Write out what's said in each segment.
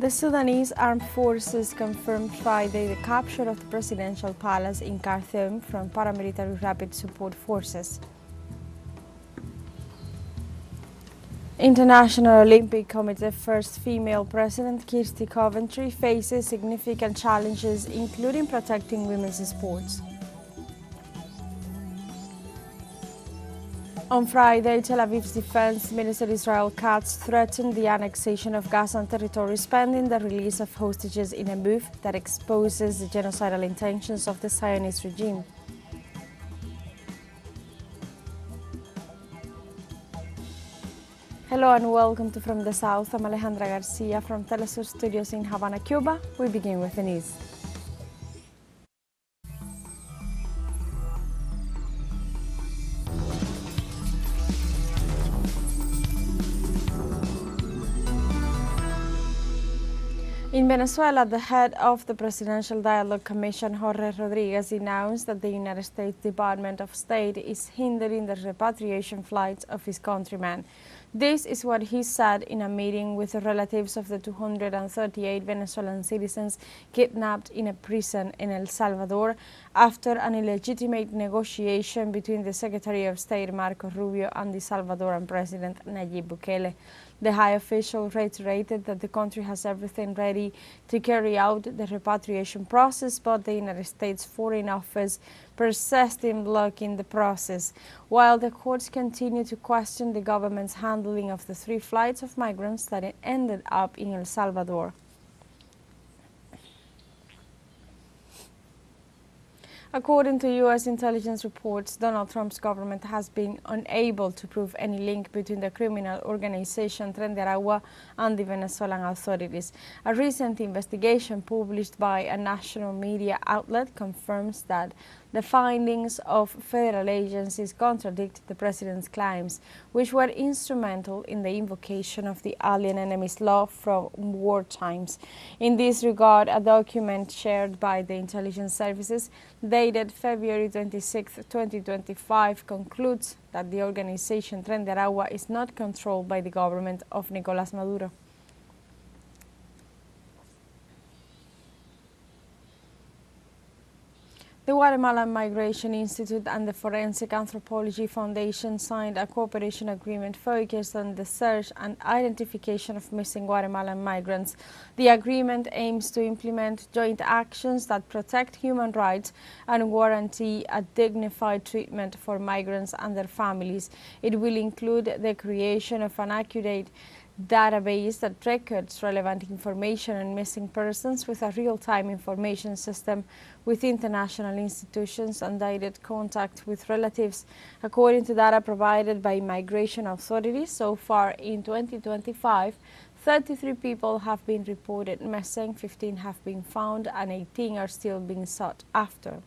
The Sudanese Armed Forces confirmed Friday the capture of the presidential palace in Khartoum from paramilitary rapid support forces. International Olympic Committee first female president Kirsty Coventry faces significant challenges, including protecting women's sports. On Friday, Tel Aviv's defense minister Israel Katz threatened the annexation of Gaza territory, pending the release of hostages in a move that exposes the genocidal intentions of the Zionist regime. Hello and welcome to From the South. I'm Alejandra Garcia from teleSUR studios in Havana, Cuba. We begin with the news. In Venezuela, the head of the Presidential Dialogue Commission, Jorge Rodriguez, announced that the United States Department of State is hindering the repatriation flights of his countrymen. This is what he said in a meeting with the relatives of the 238 Venezuelan citizens kidnapped in a prison in El Salvador after an illegitimate negotiation between the Secretary of State Marco Rubio and the Salvadoran President Nayib Bukele. The high official reiterated that the country has everything ready to carry out the repatriation process, but the United States Foreign Office persists in blocking the process, while the courts continue to question the government's handling of the 3 flights of migrants that ended up in El Salvador. According to U.S. intelligence reports, Donald Trump's government has been unable to prove any link between the criminal organization Tren de Aragua and the Venezuelan authorities. A recent investigation published by a national media outlet confirms that the findings of federal agencies contradict the president's claims, which were instrumental in the invocation of the Alien Enemies Law from war times. In this regard, a document shared by the intelligence services dated February 26, 2025, concludes that the organization Tren de Aragua is not controlled by the government of Nicolás Maduro. The Guatemalan Migration Institute and the Forensic Anthropology Foundation signed a cooperation agreement focused on the search and identification of missing Guatemalan migrants. The agreement aims to implement joint actions that protect human rights and guarantee a dignified treatment for migrants and their families. It will include the creation of an accurate database that records relevant information on missing persons with a real-time information system with international institutions and direct contact with relatives. According to data provided by migration authorities, so far in 2025, 33 people have been reported missing, 15 have been found, and 18 are still being sought after.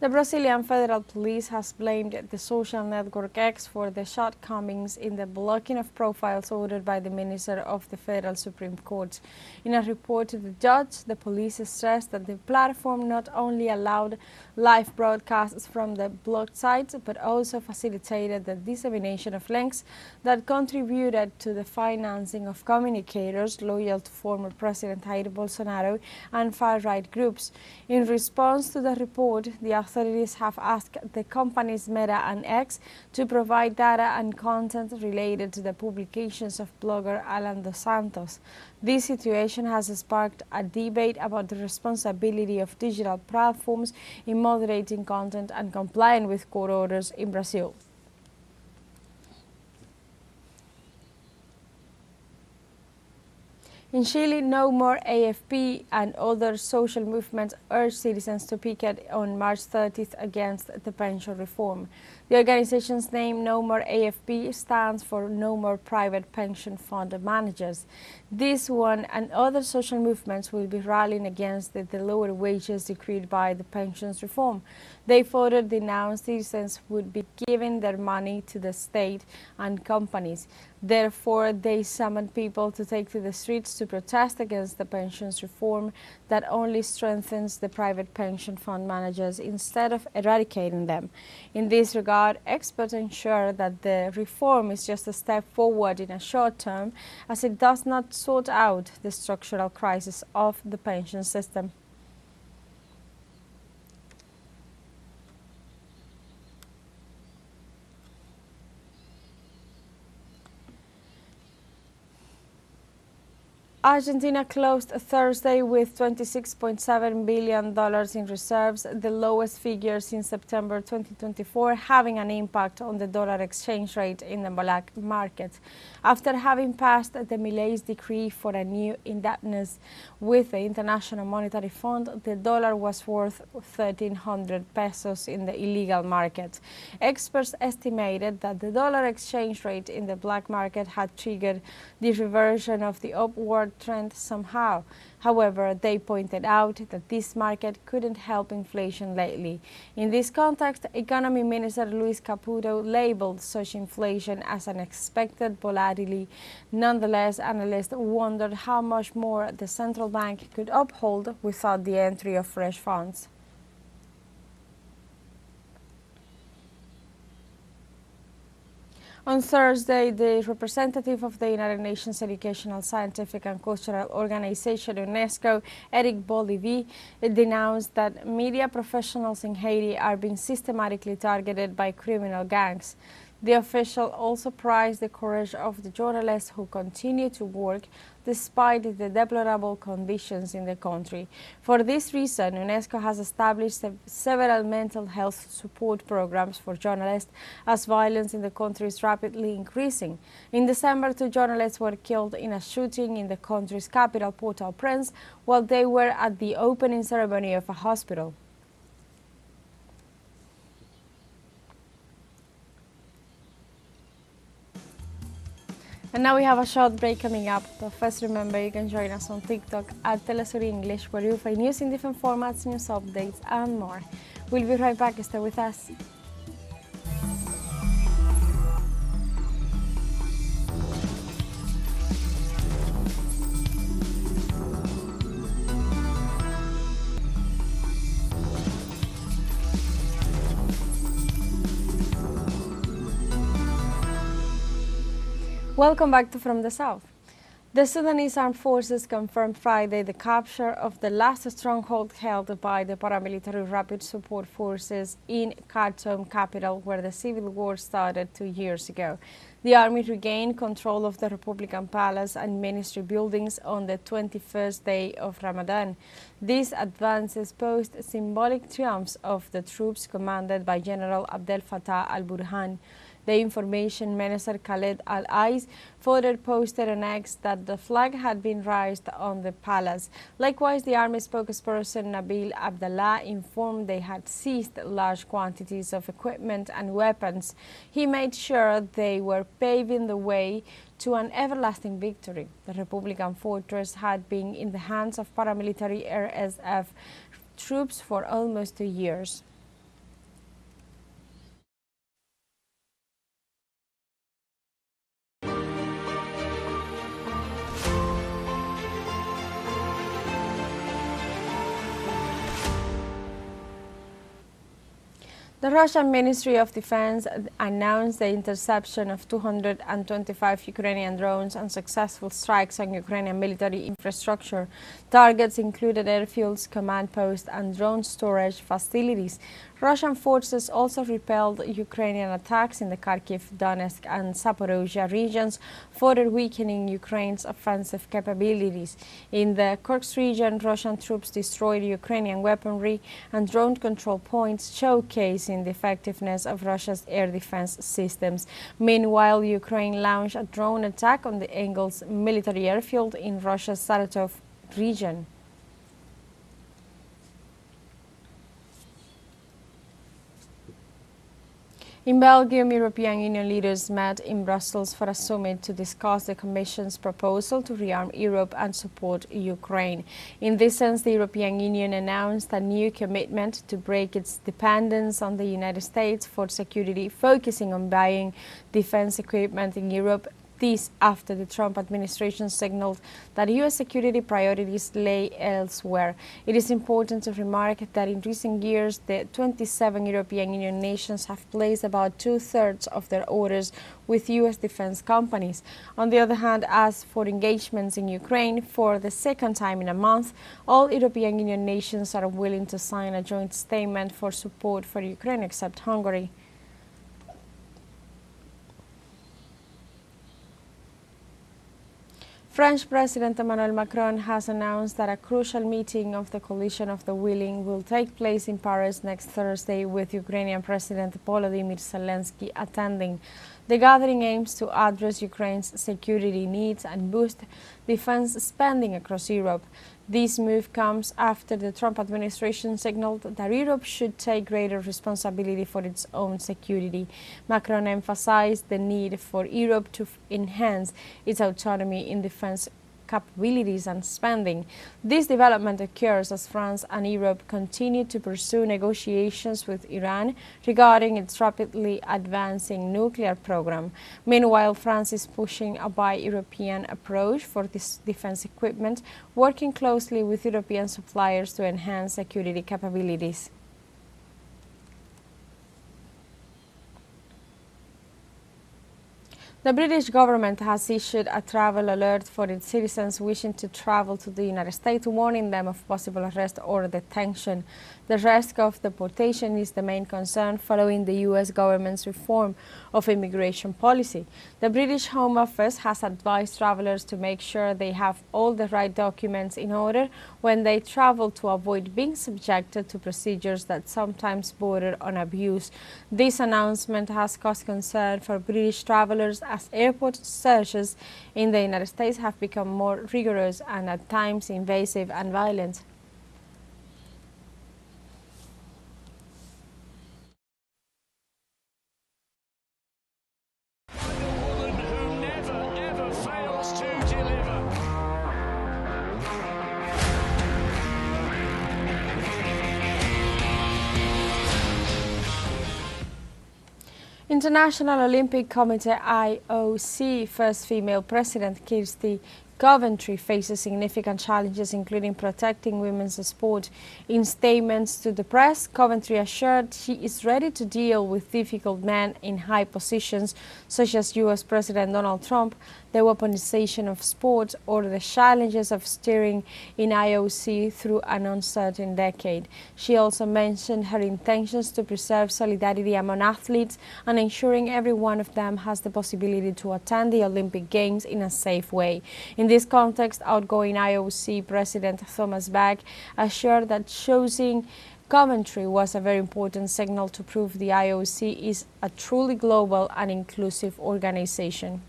The Brazilian Federal Police has blamed the social network X for the shortcomings in the blocking of profiles ordered by the Minister of the Federal Supreme Court. In a report to the judge, the police stressed that the platform not only allowed live broadcasts from the blocked sites, but also facilitated the dissemination of links that contributed to the financing of communicators loyal to former President Jair Bolsonaro and far-right groups. In response to the report, the authorities have asked the companies Meta and X to provide data and content related to the publications of blogger Alan dos Santos. This situation has sparked a debate about the responsibility of digital platforms in moderating content and complying with court orders in Brazil. In Chile, No More AFP and other social movements urged citizens to picket on March 30th against the pension reform. The organization's name, No More AFP, stands for No More Private Pension Fund Managers. This one and other social movements will be rallying against the lower wages decreed by the pensions reform. They further denounced citizens would be giving their money to the state and companies. Therefore, they summoned people to take to the streets to protest against the pensions reform that only strengthens the private pension fund managers instead of eradicating them. In this regard, experts ensure that the reform is just a step forward in a short term, as it does not sort out the structural crisis of the pension system. Argentina closed Thursday with $26.7 billion in reserves, the lowest figure since September 2024, having an impact on the dollar exchange rate in the black market. After having passed the Milei's decree for a new indebtedness with the International Monetary Fund, the dollar was worth 1,300 pesos in the illegal market. Experts estimated that the dollar exchange rate in the black market had triggered the reversion of the upward trend somehow. However, they pointed out that this market couldn't help inflation lately. In this context, Economy Minister Luis Caputo labeled such inflation as unexpected volatility. Nonetheless, analysts wondered how much more the central bank could uphold without the entry of fresh funds. On Thursday, the representative of the United Nations Educational, Scientific and Cultural Organization, UNESCO, Eric Bolivie, denounced that media professionals in Haiti are being systematically targeted by criminal gangs. The official also praised the courage of the journalists who continue to work despite the deplorable conditions in the country. For this reason, UNESCO has established several mental health support programs for journalists as violence in the country is rapidly increasing. In December, 2 journalists were killed in a shooting in the country's capital, Port-au-Prince, while they were at the opening ceremony of a hospital. And now we have a short break coming up, but first remember you can join us on TikTok at teleSUR English, where you'll find news in different formats, news updates and more. We'll be right back, stay with us. Welcome back to From the South. The Sudanese Armed Forces confirmed Friday the capture of the last stronghold held by the paramilitary Rapid Support Forces in Khartoum capital, where the civil war started 2 years ago. The army regained control of the Republican Palace and ministry buildings on the 21st day of Ramadan. These advances posed symbolic triumphs of the troops commanded by General Abdel Fattah al-Burhan. The information minister Khaled Al-Ais further posted on X that the flag had been raised on the palace. Likewise, the army spokesperson Nabil Abdallah informed they had seized large quantities of equipment and weapons. He made sure they were paving the way to an everlasting victory. The Republican fortress had been in the hands of paramilitary RSF troops for almost 2 years. The Russian Ministry of Defense announced the interception of 225 Ukrainian drones and successful strikes on Ukrainian military infrastructure. Targets included airfields, command posts, and drone storage facilities. Russian forces also repelled Ukrainian attacks in the Kharkiv, Donetsk, and Zaporozhye regions, further weakening Ukraine's offensive capabilities. In the Kursk region, Russian troops destroyed Ukrainian weaponry and drone control points, showcasing the effectiveness of Russia's air defense systems. Meanwhile, Ukraine launched a drone attack on the Engels military airfield in Russia's Saratov region. In Belgium, European Union leaders met in Brussels for a summit to discuss the Commission's proposal to rearm Europe and support Ukraine. In this sense, the European Union announced a new commitment to break its dependence on the United States for security, focusing on buying defense equipment in Europe. This after the Trump administration signaled that U.S. security priorities lay elsewhere. It is important to remark that in recent years, the 27 European Union nations have placed about two-thirds of their orders with U.S. defense companies. On the other hand, as for engagements in Ukraine, for the second time in a month, all European Union nations are willing to sign a joint statement for support for Ukraine except Hungary. French President Emmanuel Macron has announced that a crucial meeting of the Coalition of the Willing will take place in Paris next Thursday, with Ukrainian President Volodymyr Zelensky attending. The gathering aims to address Ukraine's security needs and boost defense spending across Europe. This move comes after the Trump administration signaled that Europe should take greater responsibility for its own security. Macron emphasized the need for Europe to enhance its autonomy in defense capabilities and spending. This development occurs as France and Europe continue to pursue negotiations with Iran regarding its rapidly advancing nuclear program. Meanwhile, France is pushing a buy European approach for this defense equipment, working closely with European suppliers to enhance security capabilities. The British government has issued a travel alert for its citizens wishing to travel to the United States, warning them of possible arrest or detention. The risk of deportation is the main concern following the U.S. government's reform of immigration policy. The British Home Office has advised travelers to make sure they have all the right documents in order when they travel to avoid being subjected to procedures that sometimes border on abuse. This announcement has caused concern for British travelers as airport searches in the United States have become more rigorous and at times invasive and violent. International Olympic Committee IOC first female president Kirsty Coventry faces significant challenges, including protecting women's sport. In statements to the press, Coventry assured she is ready to deal with difficult men in high positions, such as U.S. President Donald Trump, the weaponization of sport, or the challenges of steering in IOC through an uncertain decade. She also mentioned her intentions to preserve solidarity among athletes and ensuring every one of them has the possibility to attend the Olympic Games in a safe way. In this context, outgoing IOC President Thomas Bach assured that choosing Coventry was a very important signal to prove the IOC is a truly global and inclusive organization.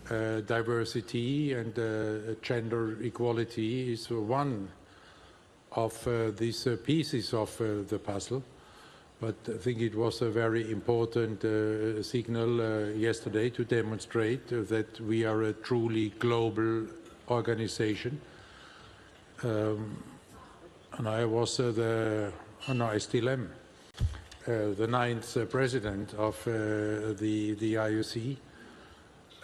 Diversity and gender equality is one of these pieces of the puzzle. But I think it was a very important signal yesterday to demonstrate that we are a truly global organization. And I was I still am the 9th president of the IOC,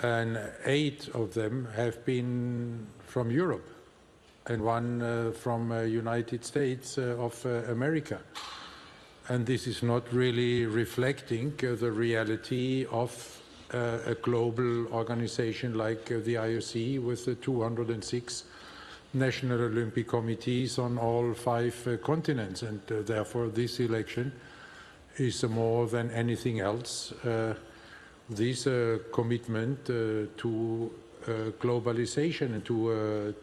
and 8 of them have been from Europe and one from United States of America. And this is not really reflecting the reality of a global organization like the IOC with 206 national Olympic committees on all 5 continents. And therefore this election is more than anything else this commitment to globalization and to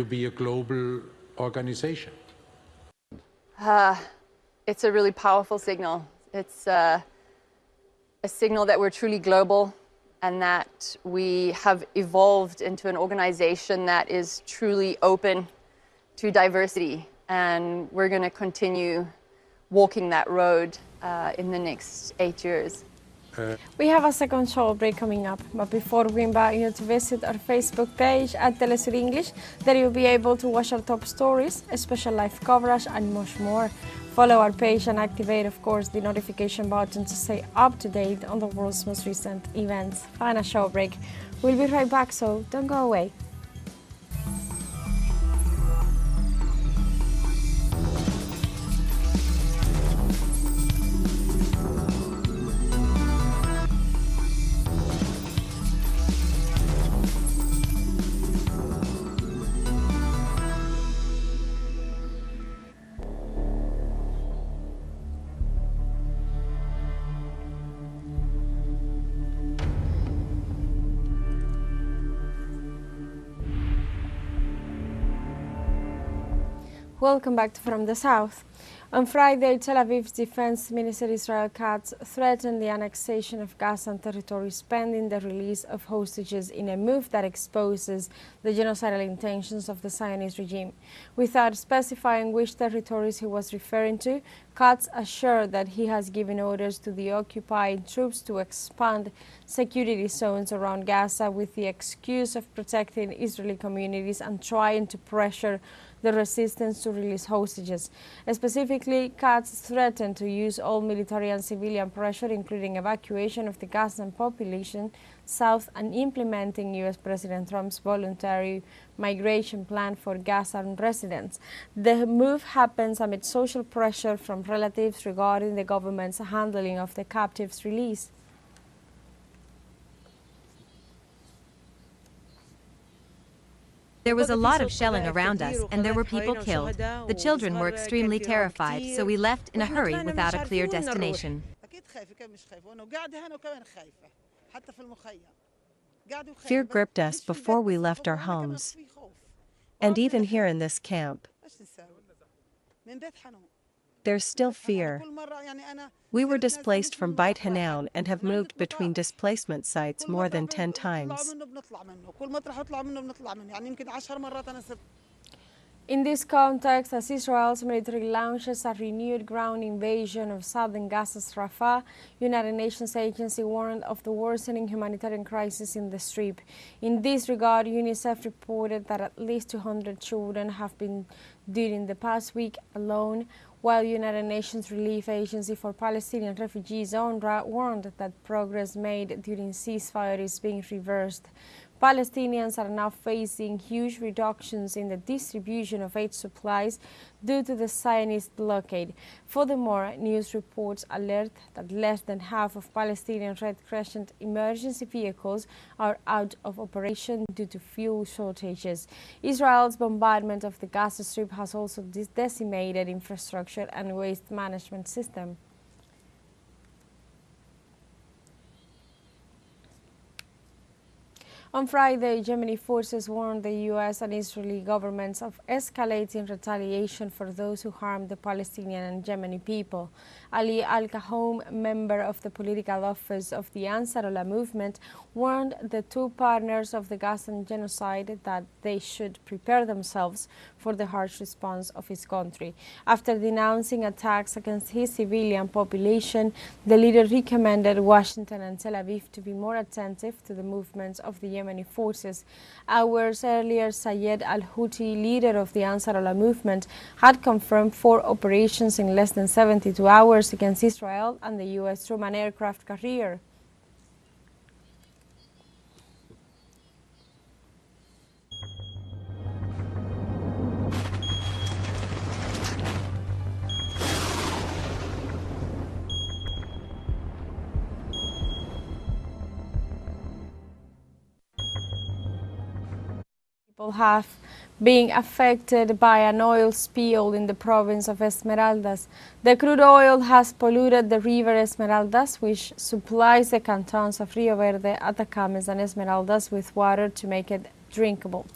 be a global organization. It's a really powerful signal. It's a signal that we're truly global and that we have evolved into an organization that is truly open to diversity. And we're going to continue walking that road in the next 8 years. We have a second short break coming up, but before we invite you to visit our Facebook page at teleSUR English, there you'll be able to watch our top stories, special live coverage and much more. Follow our page and activate, of course, the notification button to stay up to date on the world's most recent events. Final show break. We'll be right back, so don't go away. Welcome back to From the South. On Friday, Tel Aviv's Defense Minister Israel Katz threatened the annexation of Gaza territories pending the release of hostages in a move that exposes the genocidal intentions of the Zionist regime. Without specifying which territories he was referring to, Katz assured that he has given orders to the occupying troops to expand security zones around Gaza with the excuse of protecting Israeli communities and trying to pressure the resistance to release hostages. Specifically, Katz threatened to use all military and civilian pressure, including evacuation of the Gazan population south and implementing U.S. President Trump's voluntary migration plan for Gazan residents. The move happens amid social pressure from relatives regarding the government's handling of the captives' release. There was a lot of shelling around us and there were people killed. The children were extremely terrified, so we left in a hurry without a clear destination. Fear gripped us before we left our homes. And even here in this camp, there's still fear. We were displaced from Beit Hanoun and have moved between displacement sites more than 10 times. In this context, as Israel's military launches a renewed ground invasion of southern Gaza's Rafah, United Nations agency warned of the worsening humanitarian crisis in the Strip. In this regard, UNICEF reported that at least 200 children have been dead in the past week alone, while United Nations Relief Agency for Palestinian Refugees UNRWA warned that progress made during ceasefire is being reversed. Palestinians are now facing huge reductions in the distribution of aid supplies due to the Zionist blockade. Furthermore, news reports alert that less than half of Palestinian Red Crescent emergency vehicles are out of operation due to fuel shortages. Israel's bombardment of the Gaza Strip has also decimated infrastructure and waste management system. On Friday, Yemeni forces warned the U.S. and Israeli governments of escalating retaliation for those who harmed the Palestinian and Yemeni people. Ali Al-Kahoum, member of the political office of the Ansarullah movement, warned the two partners of the Gazan genocide that they should prepare themselves for the harsh response of his country. After denouncing attacks against his civilian population, the leader recommended Washington and Tel Aviv to be more attentive to the movements of the Yemeni forces. Hours earlier, Sayed al-Houthi, leader of the Ansarullah movement, had confirmed 4 operations in less than 72 hours against Israel and the U.S. through an aircraft carrier. People have been affected by an oil spill in the province of Esmeraldas. The crude oil has polluted the river Esmeraldas, which supplies the cantons of Rio Verde, Atacames and Esmeraldas with water to make it drinkable.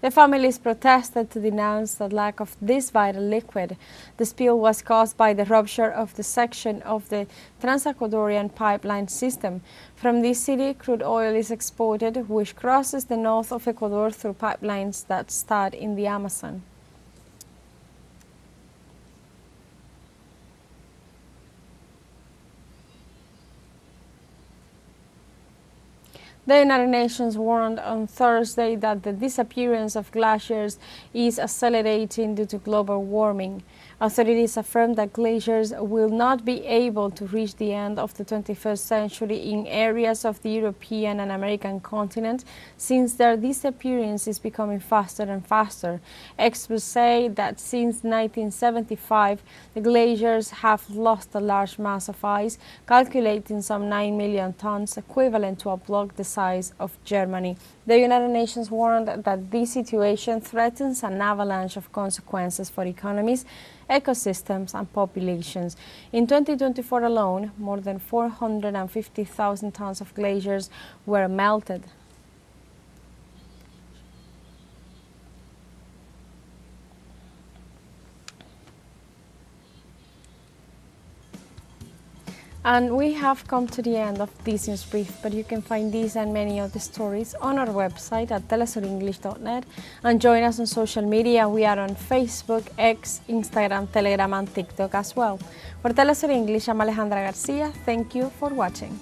The families protested to denounce the lack of this vital liquid. The spill was caused by the rupture of the section of the Trans-Ecuadorian pipeline system. From this city, crude oil is exported, which crosses the north of Ecuador through pipelines that start in the Amazon. The United Nations warned on Thursday that the disappearance of glaciers is accelerating due to global warming. Authorities affirm that glaciers will not be able to reach the end of the 21st century in areas of the European and American continent, since their disappearance is becoming faster and faster. Experts say that since 1975, the glaciers have lost a large mass of ice, calculating some 9 million tons, equivalent to a block the size of Germany. The United Nations warned that this situation threatens an avalanche of consequences for economies, ecosystems and populations. In 2024 alone, more than 450,000 tons of glaciers were melted. And we have come to the end of this news brief, but you can find these and many other stories on our website at telesurenglish.net, and join us on social media. We are on Facebook, X, Instagram, Telegram and TikTok as well. For TeleSUR English, I'm Alejandra Garcia. Thank you for watching.